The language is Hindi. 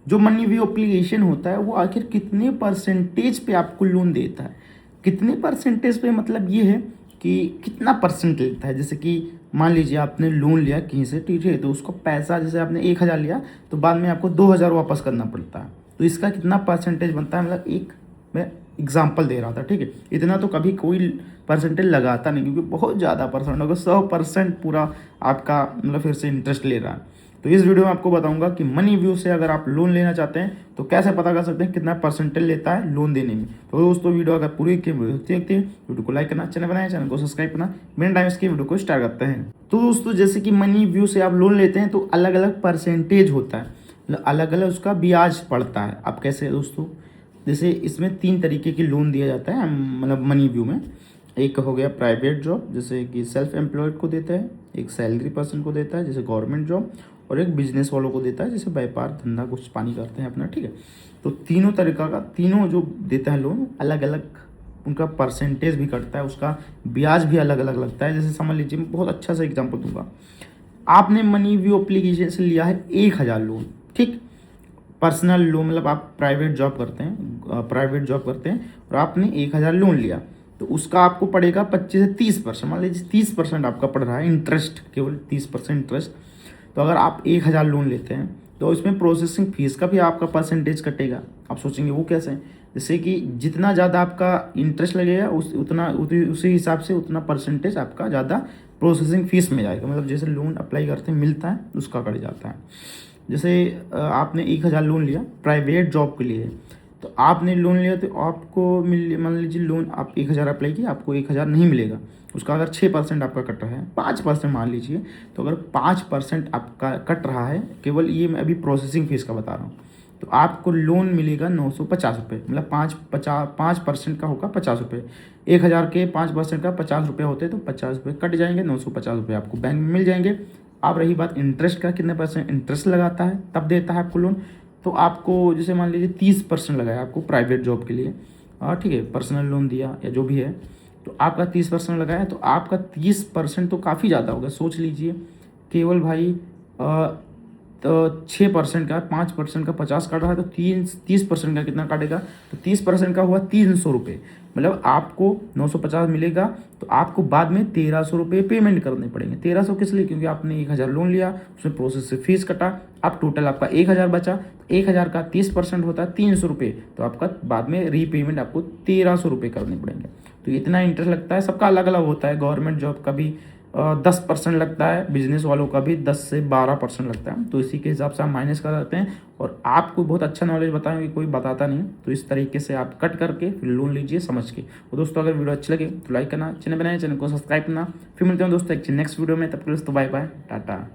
जो मनी व्यू एप्लीकेशन होता है वो आखिर कितने परसेंटेज पे आपको लोन देता है। कितने परसेंटेज पे मतलब ये है कि कितना परसेंट लेता है। जैसे कि मान लीजिए आपने लोन लिया कहीं से, ठीक है, तो उसको पैसा जैसे आपने 1,000 लिया तो बाद में आपको 2,000 वापस करना पड़ता है। तो इसका कितना परसेंटेज बनता है, मतलब एक मैं एग्जाम्पल दे रहा था, ठीक है। इतना तो कभी कोई परसेंटेज लगाता नहीं, क्योंकि बहुत ज़्यादा परसेंट होगा, 100% पूरा आपका मतलब फिर से इंटरेस्ट ले रहा है। तो इस वीडियो में आपको बताऊंगा कि मनी व्यू से अगर आप लोन लेना चाहते हैं तो कैसे पता कर सकते हैं कितना परसेंटेज लेता है लोन देने में। तो दोस्तों वीडियो अगर पूरी देखते हैं, वीडियो को लाइक करना, चैनल बनाए, चैनल को सब्सक्राइब करना। मेन टाइम इसकी वीडियो को स्टार्ट करते हैं। तो दोस्तों जैसे कि मनी व्यू से आप लोन लेते हैं तो अलग अलग परसेंटेज होता है, मतलब अलग अलग उसका ब्याज पड़ता है। अब कैसे दोस्तों, जैसे इसमें 3 तरीके की लोन दिया जाता है मतलब मनी व्यू में। एक हो गया प्राइवेट जॉब, जैसे कि सेल्फ एम्प्लॉयड को देता है। एक सैलरी पर्सन को देता है जैसे गवर्नमेंट जॉब। और एक बिजनेस वालों को देता है जैसे व्यापार धंधा कुछ पानी करते हैं अपना, ठीक है। तो तीनों तरीका का, तीनों जो देता है लोन, अलग अलग उनका परसेंटेज भी कटता है, उसका ब्याज भी अलग अलग लगता है। जैसे समझ लीजिए, मैं बहुत अच्छा सा एग्जाम्पल दूंगा। आपने मनी व्यू एप्लीकेशन से लिया है 1,000 लोन, ठीक, पर्सनल लोन, मतलब आप प्राइवेट जॉब करते हैं और आपने 1,000 लोन लिया तो उसका आपको पड़ेगा 25 से 30%। मान लीजिए 30% आपका पड़ रहा है इंटरेस्ट, केवल 30% इंटरेस्ट। तो अगर आप 1,000 लोन लेते हैं तो इसमें प्रोसेसिंग फीस का भी आपका परसेंटेज कटेगा। आप सोचेंगे वो कैसे, जैसे कि जितना ज़्यादा आपका इंटरेस्ट लगेगा उसी हिसाब से उतना परसेंटेज आपका ज़्यादा प्रोसेसिंग फीस में जाएगा। मतलब जैसे लोन अप्लाई करते हैं मिलता है उसका कट जाता है। जैसे आपने 1,000 लोन लिया प्राइवेट जॉब के लिए, तो आपने लोन लिया तो आपको मान लीजिए लोन आप 1,000 अप्लाई किया, आपको 1,000 नहीं मिलेगा। उसका अगर 6% आपका कट रहा है, 5% मान लीजिए, तो अगर 5% आपका कट रहा है, केवल ये मैं अभी प्रोसेसिंग फीस का बता रहा हूँ, तो आपको लोन मिलेगा 950 रुपये। मतलब 5% का होगा 50 रुपये। 1,000 के 5% का 50 रुपये होते हैं, तो 50 रुपये कट जाएंगे, 950 रुपये आपको बैंक में मिल जाएंगे। अब रही बात इंटरेस्ट का, कितने परसेंट इंटरेस्ट लगाता है तब देता है आपको लोन। तो आपको जैसे मान लीजिए 30% लगाया आपको प्राइवेट जॉब के लिए, ठीक है, पर्सनल लोन दिया या जो भी है, तो आपका 30% लगाया, तो आपका 30% तो काफ़ी ज़्यादा होगा। सोच लीजिए केवल भाई तो 6% का, 5% का 50 काट रहा है, तो 30% का कितना काटेगा, तो 30% का हुआ 300 रुपये। मतलब आपको 950 मिलेगा, तो आपको बाद में 1,300 रुपये पेमेंट करने पड़ेंगे। 1,300 किस लिए, क्योंकि आपने 1,000 लोन लिया, उसमें प्रोसेस से फीस कटा, अब टोटल आपका 1,000 बचा। 1,000 का 30% होता है 300 रुपये, तो आपका बाद में रीपेमेंट आपको 1,300 रुपये करने पड़ेंगे। तो इतना इंटरेस्ट लगता है, सबका अलग अलग होता है। गवर्नमेंट जॉब का भी 10% लगता है, बिजनेस वालों का भी 10 से 12% लगता है। तो इसी के हिसाब से आप माइनस कर सकते हैं। और आपको बहुत अच्छा नॉलेज बताएंगे, कोई बताता नहीं, तो इस तरीके से आप कट करके फिर लोन लीजिए समझ के। और दोस्तों अगर वीडियो अच्छी लगे तो लाइक करना, चैनल बनाए, चैनल को सब्सक्राइब करना। फिर मिलते हैं दोस्तों एक नेक्स्ट वीडियो में, तब तक बाय बाय, टाटा।